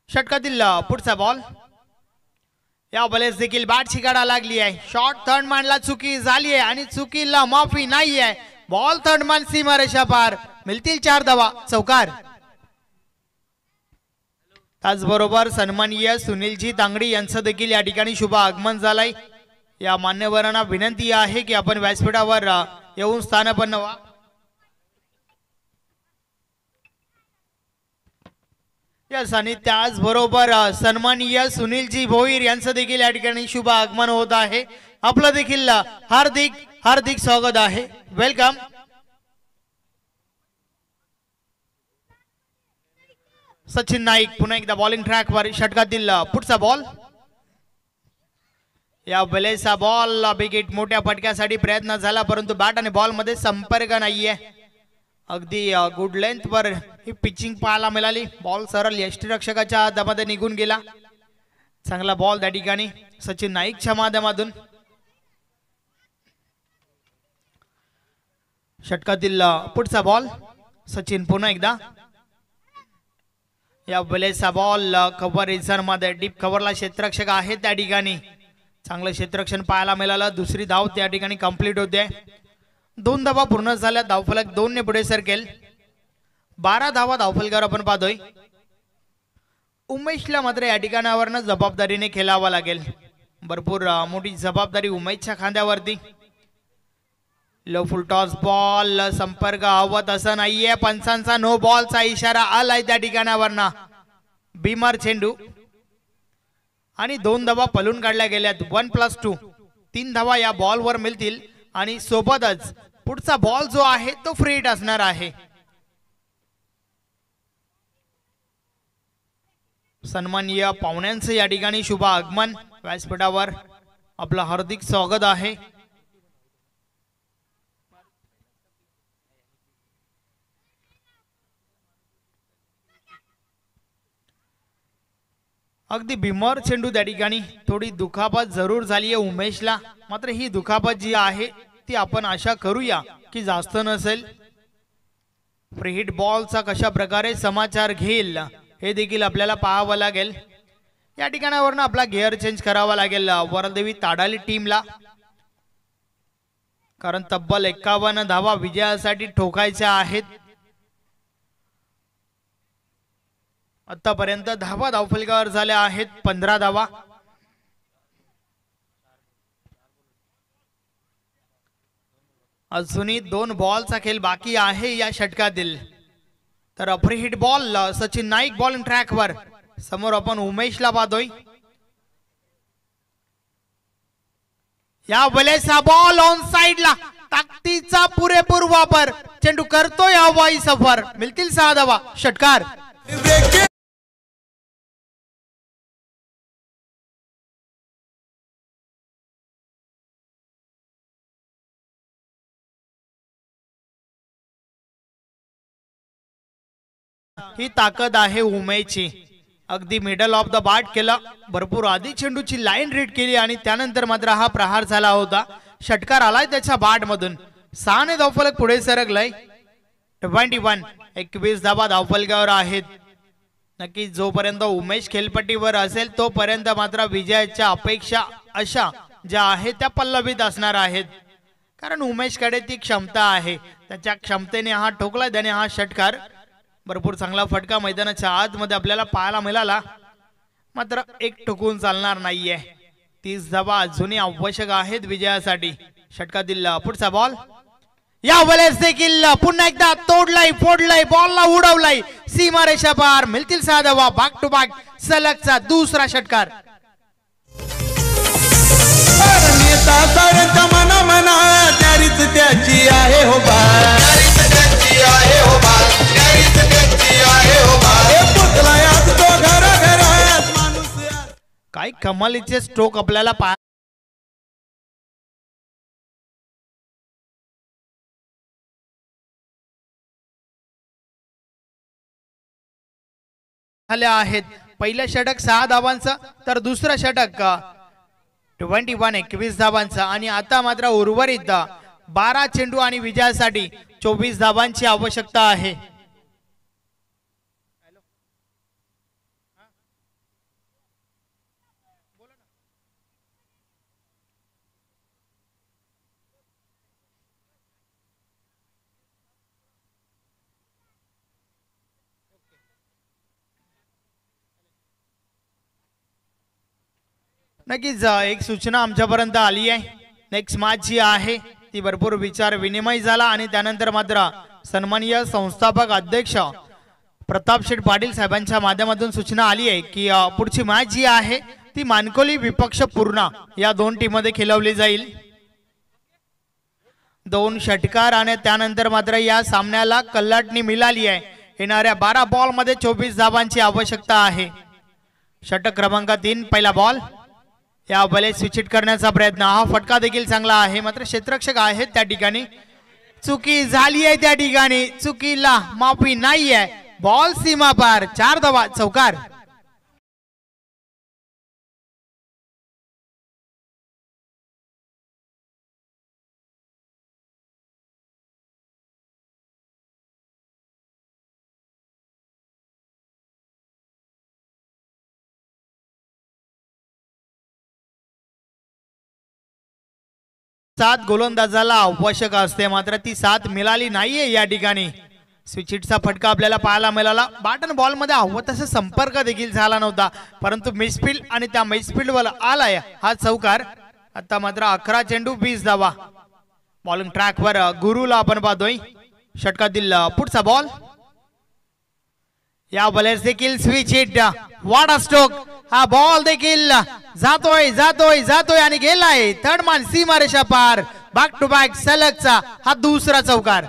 षटकातील पुढचा बॉल. या बॉलेस देखील बॅट शिकाडा लागली आहे. शॉर्ट थर्ड मॅनला चुकी झाली आहे आणि चुकीला माफी नाही आहे. बॉल थर्ड मॅन सीमारेषा पार. मिळतील 4 धावा. चौकार. त्याचबरोबर सन्माननीय सुनीलजी तांगडी यांचं देखील या ठिकाणी शुभ आगमन झालंय. या मान्यवरांना विनंती आहे की आपण व्यासपीठावर येऊन स्थानापन्न व्हा. यस, आणि त्याचबरोबर सन्माननीय सुनीलजी भोईर यांचं देखील या ठिकाणी शुभ आगमन होत आहे. आपलं देखील हार्दिक हार्दिक स्वागत आहे. वेलकम. सचिन नाईक पुन्हा एकदा बॉलिंग ट्रॅकवर. षटकातील पुढचा बॉल. या वेळेचा बॉल विकेट. मोठ्या फटक्यासाठी प्रयत्न झाला परंतु बॅट आणि बॉल मध्ये संपर्क नाहीये. अगदी गुड लेंथ वर ही पिचिंग पाहायला मिळाली. बॉल सरळ यष्टीरक्षकाच्या हातामध्ये निघून गेला. चांगला बॉल त्या ठिकाणी सचिन नाईकच्या माध्यमातून. षटकातील पुढचा बॉल. सचिन पुन्हा एकदा. या वेळेचा बॉल कव्हर रिझन मध्ये डीप कव्हरला क्षेत्ररक्षक आहे त्या ठिकाणी चांगलं क्षेत्ररक्षण पाहायला मिळालं. दुसरी धाव त्या ठिकाणी कंप्लीट होते. 2 धावा पूर्ण झाल्या. धावफलक 2 ने पुढे सरकेल. 12 धावा धावफलकावर आपण पाहतोय. उमेशला मात्र या ठिकाणावरनं जबाबदारीने खेळावं लागेल. भरपूर मोठी जबाबदारी उमेशच्या खांद्यावरती. लो फुल टॉस बॉल संपर्क हवत असं नाहीये. पंचांचा नो बॉलचा इशारा आलाय त्या ठिकाणावरनं. बीमार चेंडू आणि 2 धावा पलून काढल्या गेल्यात. 1+2 3 धावा या बॉलवर मिळतील आणि सोबतच पुढचा बॉल जो आहे तो फ्री हिट असणार आहे. सन्माननीय पाहुण्यांचं या ठिकाणी शुभ आगमन. व्यासपीठावर आपलं हार्दिक स्वागत आहे. अगदी भीमर चेंडू त्या ठिकाणी. थोडी दुखापत जरूर झाली आहे उमेशला. मात्र ही दुखापत जी आहे ती आपण आशा करूया की जास्त नसेल. फ्री हिट बॉलचा कशा प्रकारे समाचार घेईल हे देखील आपल्याला पाहावं लागेल. या ठिकाणावरनं आपला गिअर चेंज करावा लागेल वरदेवी ताडाली टीमला. कारण तब्बल 51 धावा विजयासाठी ठोकायच्या आहेत. आतापर्यंत धावा धावफलकावर झाल्या आहेत 15 धावा. अजूनही 2 बॉलचा खेळ बाकी आहे या षटकातील. तर free hit ball Sachin Naik bowling ट्रॅकवर. समोर आपण उमेशला पाहतोय. या वेळेस बॉल ऑन साइडला. ताकदीचा पुरेपूर वापर. चेंडू करतोय हवाई सफर. मिळतील 6 धावा. षटकार. ही ताकद आहे उमेशची. अगदी मिडल ऑफ द बॅट केला. भरपूर आधी चेंडूची लाईन रीड केली आणि त्यानंतर मात्र हा प्रहार झाला होता. षटकार आलाय त्याच्या बॅट मधून. 6 ने धावफलक पुढे सरकलाय. 21 धावा धावफलकावर आहेत. नक्की जोपर्यंत उमेश खेळपट्टीवर असेल तोपर्यंत मात्र विजयाच्या अपेक्षा अशा ज्या आहेत त्या पल्लवित असणार आहेत. कारण उमेशकडे ती क्षमता आहे. त्याच्या क्षमतेने हा ठोकला. त्याने हा षटकार. भरपूर चांगला फटका मैदानाच्या आतमध्ये आपल्याला पाहायला मिळाला. मात्र एक ठोकून चालणार नाहीये. 30 धावा अजूनही आवश्यक आहेत विजयासाठी. षटकातील पुढचा बॉल. या वेळेस देखील पुन्हा एकदा तोडलाय फोडलाय बॉलला उडवलाय सीमारेषा पार. मिळतील 6 धावा. बॅक टू बॅक सलगचा दुसरा षटकार. त्याची आहे हो बाल. काय कमालीचे स्ट्रोक आपल्याला आहेत. पहिलं षटक 6 धावांचं तर दुसरं षटक 21 धावांचं. आणि आता मात्र उर्वरित 12 चेंडू आणि विजयासाठी 24 धावांची आवश्यकता आहे. नक्कीच एक सूचना आमच्यापर्यंत आली आहे. नेक्स्ट मॅच जी आहे ती भरपूर विचार विनिमय झाला आणि त्यानंतर मात्र सन्माननीय संस्थापक अध्यक्ष प्रताप शेठ पाटील साहेबांच्या माध्यमातून सूचना आली आहे की पुढची मॅच जी आहे ती मानकोली विपक्ष पूर्णा या 2 टीममध्ये खेळवली जाईल. 2 षटकार आणि त्यानंतर मात्र या सामन्याला कल्लाटणी मिळाली आहे. येणाऱ्या 12 बॉल मध्ये 24 धावांची आवश्यकता आहे. षटक क्रमांक 3 पहिला बॉल. या बले स्विच करण्याचा प्रयत्न. हा फटका देखील चांगला आहे. मात्र क्षेत्ररक्षक आहेत त्या ठिकाणी. चुकी झाली आहे त्या ठिकाणी. चुकीला माफी नाहीये. बॉल सीमा पार. 4 धावा. चौकार. साथ गोलंदाजाला आवश्यक असते, मात्र ती साथ मिळाली नाहीये या ठिकाणी. स्विचिटचा फटका आपल्याला पाहायला मिळाला. बॅटन बॉल मध्ये हवं तसा संपर्क देखील झाला नव्हता, परंतु मिसफील्ड आणि त्या मिसफील्ड वर आलाय हा चौकार. आता मात्र 11 चेंडू 20 धावा. बॉलिंग ट्रॅक वर गुरुला आपण पाहतोय. षटकातील पुढचा बॉल. या बॉलर्स देखील स्विच हिट. वाडा स्ट्रोक. हा बॉल देखील जातोय जातोय जातोय आणि गेलाय थर्ड मान सीमारेषा पार. बॅक टू बॅक सलगचा हा दुसरा चौकार.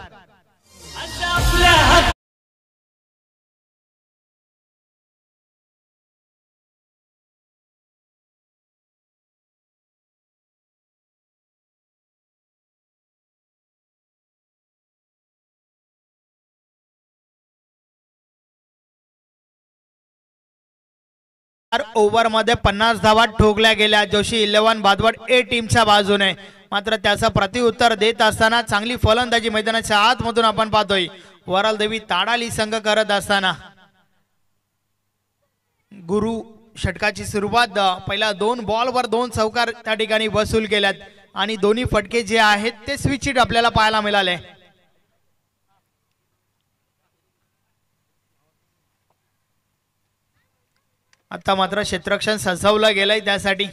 ओव्हर मध्ये 50 धावा ठोकल्या गेल्या जोशी 11 बादवड ए टीमच्या बाजूने. मात्र त्याचा प्रतिउत्तर देत असताना चांगली फलंदाजी मैदानाच्या आतमधून आपण पाहतोय. वराल देवी ताडाली संघ करत असताना गुरु षटकाची सुरुवात. पहिल्या 2 बॉलवर 2 चौकार त्या ठिकाणी वसूल केल्यात आणि दोन्ही फटके जे आहेत ते स्विच हिट आपल्याला पाहायला मिळाले. आता मात्र क्षेत्ररक्षण सजवलं गेलंय त्यासाठी.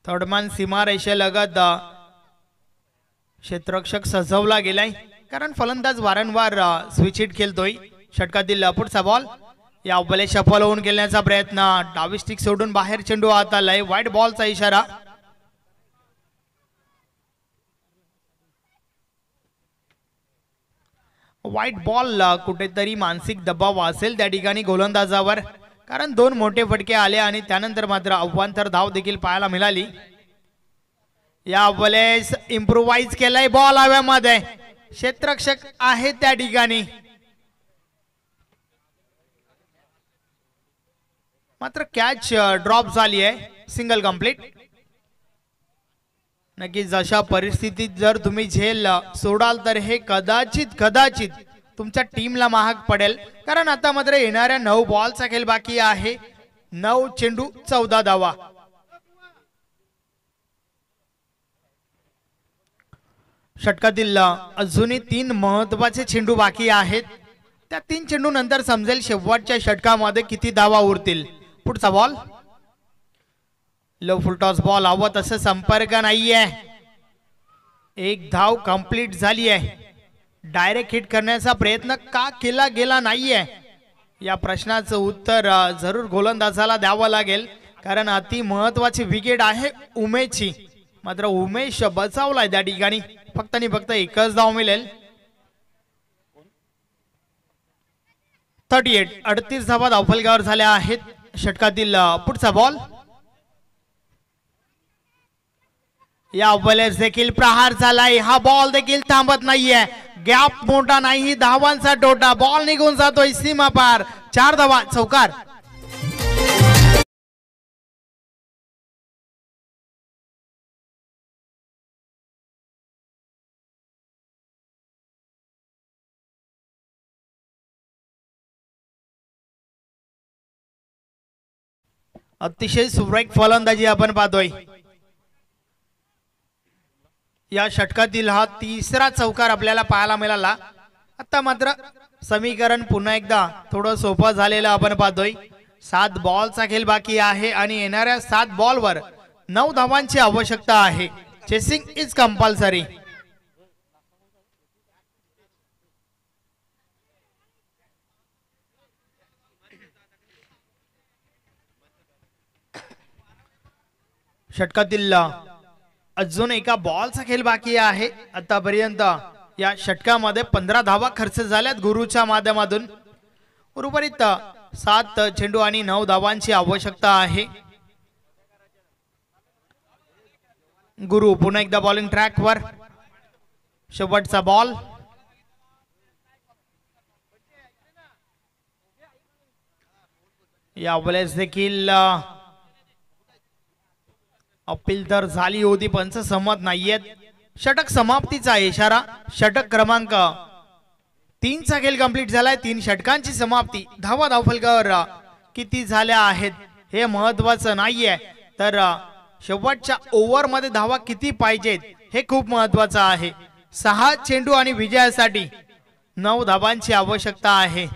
थर्डमॅन सीमारेषेलगत क्षेत्ररक्षक सजवला गेलाय, कारण फलंदाज वारंवार स्विच हिट खेळतोय. षटकातील पुढचा बॉल. या बॉले शफल होऊन खेळण्याचा प्रयत्न. डावी स्टिक सोडून बाहेर चेंडू आत आलाय. व्हाईट बॉलचा इशारा. व्हाईट बॉल कुठेतरी मानसिक दबाव असेल त्या ठिकाणी गोलंदाजावर, कारण 2 मोठे फटके आले आणि त्यानंतर मात्र अव्वांतर धाव देखील पाहायला मिळाली. या बॉलेस इम्प्रोवाइज केलाय बॉल हव्यामध्ये. क्षेत्ररक्षक आहे त्या ठिकाणी, मात्र कॅच ड्रॉप झाली आहे. Single complete. नक्कीच अशा परिस्थितीत जर तुम्ही झेल सोडाल तर हे कदाचित तुमच्या टीमला महाग पडेल, कारण आता मात्र येणाऱ्या 9 बॉलचा खेळ बाकी आहे. 9 चेंडू 14 धावा. षटकातील अजूनही 3 महत्वाचे चेंडू बाकी आहेत. त्या 3 चेंडू नंतर समजेल शेवटच्या षटकामध्ये किती धावा उरतील. पुढचा बॉल. लो फुल टॉस बॉल. हवं तसं संपर्क नाहीये. 1 धाव कंप्लीट झाली आहे. डायरेक्ट हिट करण्याचा प्रयत्न का केला गेला नाहीये या प्रश्नाचं उत्तर जरूर गोलंदाजाला द्यावं लागेल, कारण अति महत्वाची विकेट आहे उमेशची. मात्र उमेश बचावलाय त्या ठिकाणी. फक्त आणि फक्त 1च धाव मिळेल. 38 धावा धावफलकावर झाल्या आहेत. षटकातील पुढचा बॉल. या बॉलर्स देखील प्रहार झालाय. हा बॉल देखील थांबत नाहीये. गॅप मोठा नाही, धावांचा टोटा. बॉल निघून जातोय सीमा पार. 4 धावा. चौकार. अतिशय सुरेख फलंदाजी आपण पाहतोय. या षटकातील हा 3रा चौकार आपल्याला पाहायला मिळाला. आता मात्र समीकरण पुन्हा एकदा थोडं सोपं झालेलं आपण पाहतोय. 7 बॉलचा खेळ बाकी आहे आणि येणाऱ्या 7 बॉलवर 9 धावांची आवश्यकता आहे. Chasing is compulsory. षटकातील अजून एका बॉलचा खेळ बाकी आहे. आतापर्यंत या षटकामध्ये 15 धावा खर्च झाल्यात गुरुच्या माध्यमातून. उर्वरित 7 चेंडू आणि 9 धावांची आवश्यकता आहे. गुरु पुन्हा एकदा बॉलिंग ट्रॅक वर. शेवटचा बॉल. या बॉलेस देखील अपील तर झाली होती, पंच सहमत नाहीयेत. षटक समाप्तीचा इशारा. षटक क्रमांक 3 चा खेळ कंप्लीट झालाय. 3 षटकांची समाप्ती. धावा धावफलकावर किती झाल्या आहेत हे महत्वाचं नाहीये, तर शेवटच्या ओव्हरमध्ये धावा किती पाहिजेत हे खूप महत्वाचं आहे. 6 चेंडू आणि विजयासाठी 9 धावांची आवश्यकता आहे.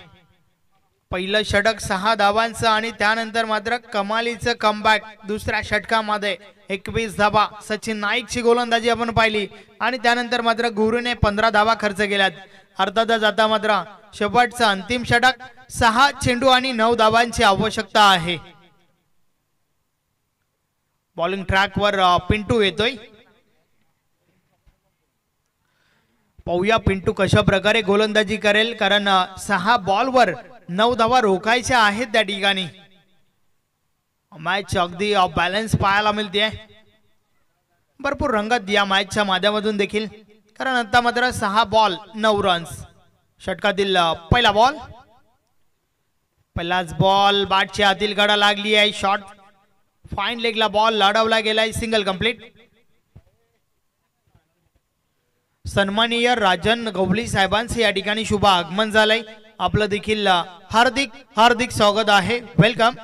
पहिलं षटक 6 धावांचं आणि त्यानंतर मात्र कमालीचं कमबॅक दुसऱ्या षटकामध्ये 21 धावा. सचिन नाईकची गोलंदाजी आपण पाहिली आणि त्यानंतर मात्र गुरुने 15 धावा खर्च केल्यात. अर्थातच आता मात्र शेवटचं अंतिम षटक 6 चेंडू आणि 9 धावांची आवश्यकता आहे. बॉलिंग ट्रॅकवर पिंटू येतोय. पाहूया पिंटू कशा प्रकारे गोलंदाजी करेल, कारण 6 बॉलवर 9 धावा रोखायच्या आहेत त्या ठिकाणी. मॅच अगदी बॅलन्स पाहायला मिळते. भरपूर रंगत या मॅचच्या माध्यमातून देखील, कारण आता मात्र 6 बॉल 9 रन्स. षटकातील पहिला बॉल, पहिलाच बॉल बॅटच्या आतील कडा लागली आहे. शॉट फाईन लेगला बॉल लढवला गेलाय. Single complete. सन्माननीय राजन गवली साहेबांचे या ठिकाणी शुभ आगमन झालंय. आपलं देखील हार्दिक हार्दिक स्वागत आहे. वेलकम.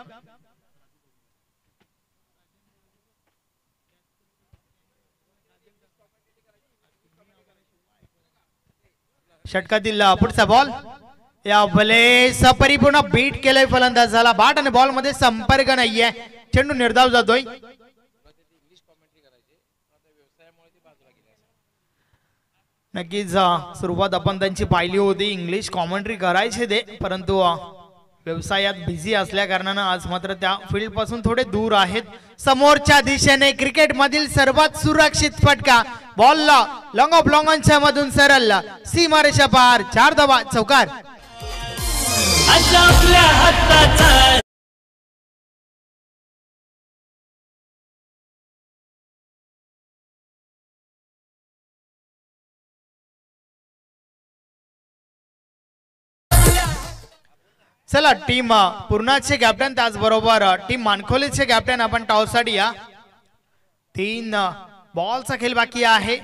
षटकातील पुढचा बॉल, या भले सपरिपूर्ण बीट केलंय फलंदाजाला. बॅट आणि बॉल मध्ये संपर्क नाहीये. चेंडू निर्धाव जातोय. नक्कीच सुरुवात आपण त्यांची पाहिली होती, इंग्लिश कॉमेंट्री करायचे ते, परंतु व्यवसायात बिझी असल्या कारणानं आज मात्र त्या फील्ड पासून थोडे दूर आहेत. समोरच्या दिशेने क्रिकेट मधील सर्वात सुरक्षित फटका, बॉलला लॉंग ऑफ लॉंगॉनच्या मधून सरळ सीमारेषा पार. 4 धावा चौकार. चला टीम पूर्णाचे कॅप्टन, त्याचबरोबर टीम मानखोलीचे कॅप्टन आपण टॉससाठी या. 3 बॉलचा खेळ बाकी आहे.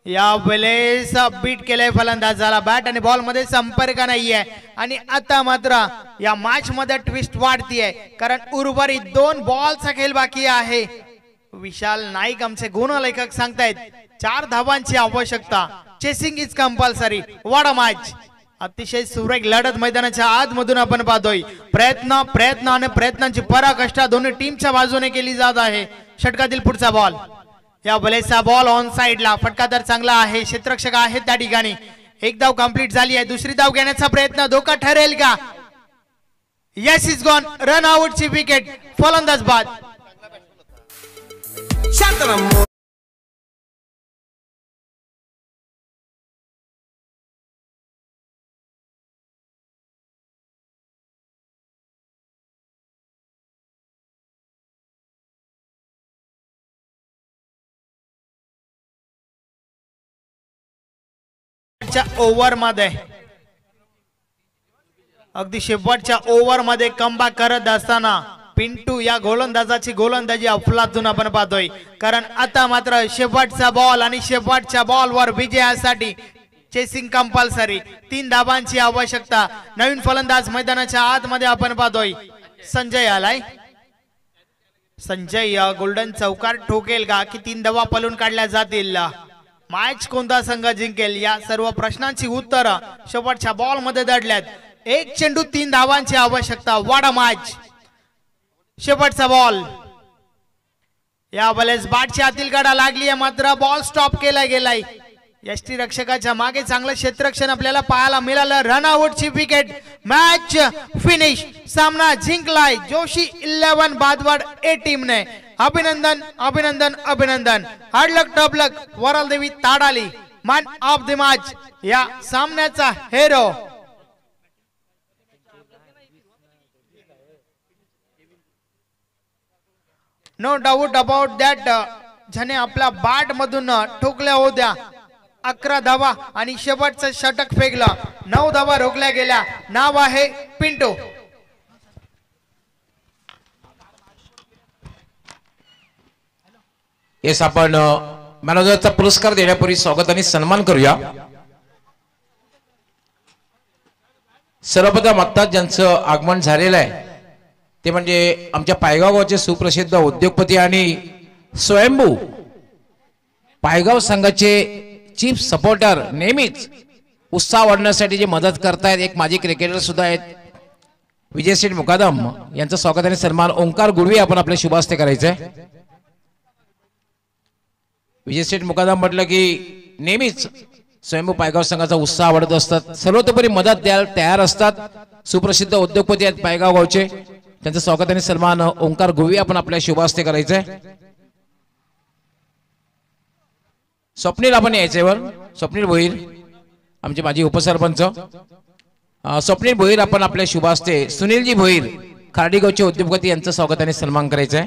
या वेळेस बीट केलंय फलंदाजाला. बॅट आणि बॉल मध्ये संपर्क नाहीये आणि आता मात्र या मॅच मध्ये ट्विस्ट वाढतीये, कारण उर्वरित 2 बॉलचा खेळ बाकी आहे. विशाल नाईक आमचे गुणलेखक सांगतायत 4 धावांची आवश्यकता. Chasing is compulsory. What a match. अतिशय सुरेख लढत मैदानाच्या आतमधून आपण पाहतोय. प्रयत्न आणि प्रयत्नांची पराकाष्ठा दोन्ही टीमच्या बाजूने केली जात आहे. षटकातील पुढचा बॉल, या बलेचा बॉल ऑन साइडला. फटका तर चांगला आहे. क्षेत्ररक्षक आहे त्या ठिकाणी. 1 धाव कंप्लीट झाली आहे. दुसरी धाव घेण्याचा प्रयत्न, धोका ठरेल का? Yes is gone. रन आउटची विकेट. फलंदाज बाद. ओव्हर मध्ये अगदी शेवटच्या ओव्हर मध्ये कमबॅक करत असताना पिंटू या गोलंदाजाची गोलंदाजी अफलातून आपण पाहतोय, कारण आता मात्र शेवटचा बॉल आणि शेवटच्या बॉलवर विजयासाठी चेसिंग कंपल्सरी. 3 धावांची आवश्यकता. नवीन फलंदाज मैदानाच्या आतमध्ये आपण पाहतोय. संजय आलाय. संजय गोल्डन चौकार ठोकेल का की 3 धावा पलून काढल्या जातील? मॅच कोणता संघ जिंकेल या सर्व प्रश्नांची उत्तर शेवटच्या बॉल मध्ये दडल्यात. 1 चेंडू 3 धावांची आवश्यकता. What a match. शेवटचा बॉल, या वेळेस बॅटच्या आतील कडा लागली आहे, मात्र बॉल स्टॉप केला गेलाय. यष्टी रक्षकाच्या मागे चांगलं क्षेत्ररक्षण आपल्याला पाहायला मिळालं. रन आउटची विकेट. Match finish. सामना जिंकलाय जोशी 11 बादवाड ए टीमने. अभिनंदन अभिनंदन अभिनंदन. हार्ड लक टॉप लक. वराल देवी ताडाली मॅन ऑफ द मॅच, या सामन्याचा hero. No doubt about that. ज्याने आपल्या बॅट मधून ठोकल्या होत्या 11 धावा आणि शेवटचं षटक फेकलं. 9 धावा रोखल्या गेल्या. नाव आहे पिंटू. येस, आपण मॅन ऑफ द मॅचचा पुरस्कार देण्यापूर्वी स्वागत आणि सन्मान करूया. सर्वप्रथम आत्ताच ज्यांचं आगमन झालेलं आहे ते म्हणजे आमच्या पायगाव गावचे सुप्रसिद्ध उद्योगपती आणि स्वयंभू पायगाव संघाचे चीफ सपोर्टर, नेहमीच उत्साह वाढवण्यासाठी जे मदत करतायत एक माजी क्रिकेटर सुद्धा आहेत विजय शेठ मुकादम यांचं स्वागत आणि सन्मान ओंकार गुडवी आपण आपल्या शुभास्ते करायचंय. विजय शेठ मुकादम म्हटलं की नेहमीच स्वयंभू पायगाव संघाचा उत्साह वाढत असतात, सर्वतोपरी मदत द्यायला तयार असतात. सुप्रसिद्ध उद्योगपती आहेत पायगाव गावचे, त्यांचं स्वागत आणि सन्मान ओंकार गुडवी आपण आपल्या शुभास्ते करायचंय. स्वप्नील आपण यायचंय वर, स्वप्नील भोईर आमचे माजी उपसरपंच स्वप्नील भोईर आपण आपल्या शुभास्ते, सुनीलजी भोईर खार्डी गावचे उद्योगपती यांचं स्वागत आणि सन्मान करायचंय.